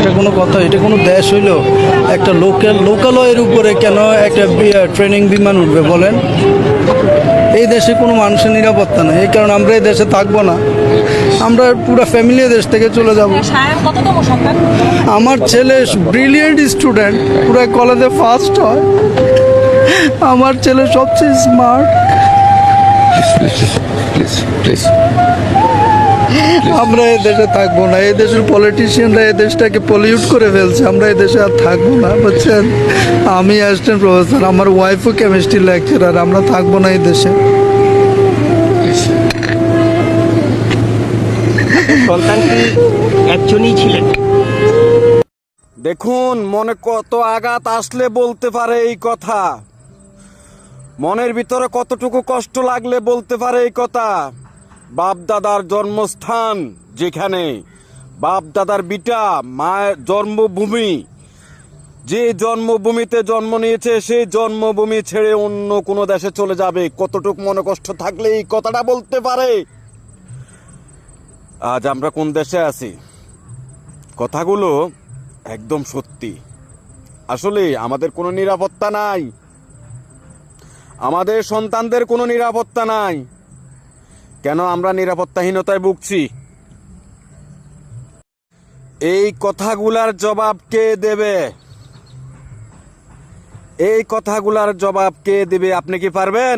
এটা কোনো কথা? এটা কোনো দেশ হইলো? একটা লোকালয়ের উপরে কেন একটা ট্রেনিং বিমান উঠবে বলেন? এই দেশে কোনো মানুষের নিরাপত্তা নেই, এই কারণে আমরা এই দেশে থাকবো না। আমরা পুরো ফ্যামিলি দেশ থেকে চলে যাব। আমার ছেলে ব্রিলিয়েন্ট স্টুডেন্ট, পুরো কলেজে ফার্স্ট হয়। আমার ছেলে সবচেয়ে স্মার্ট। Please please. আমরা এই দেশে থাকবো না। এই দেশের পলিটিশিয়ানরা এই দেশটাকে পলিউট করে ফেলছে। আমরা এই দেশে আর থাকবো না, বুঝছেন? আমি অ্যাসিস্ট্যান্ট প্রফেসর, আমার ওয়াইফও কেমিস্ট্রি লেকচারার। আমরা থাকবো না এই দেশে। সন্তান কি একজনই ছিলেন? দেখুন, মনে কত আঘাত আসলে বলতে পারে এই কথা, মনের ভিতরে কতটুকু কষ্ট লাগলে বলতে পারে এই কথা। বাপ দাদার জন্মস্থান যেখানে, বাপ দাদার বিটা, মায়ের জন্মভূমি, যে জন্মভূমিতে জন্ম নিয়েছে সেই জন্মভূমি ছেড়ে অন্য কোনো দেশে চলে যাবে, কতটুকু মনে কষ্ট থাকলে এই কথাটা বলতে পারে। আজ আমরা কোন দেশে আছি? কথাগুলো একদম সত্যি। আসলে আমাদের কোনো নিরাপত্তা নাই, আমাদের সন্তানদের কোনো নিরাপত্তা নাই। কেন আমরা নিরাপত্তাহীনতায় ভুগছি? এই কথাগুলার জবাব কে দেবে? এই কথাগুলার জবাব কে দেবে? আপনি কি পারবেন?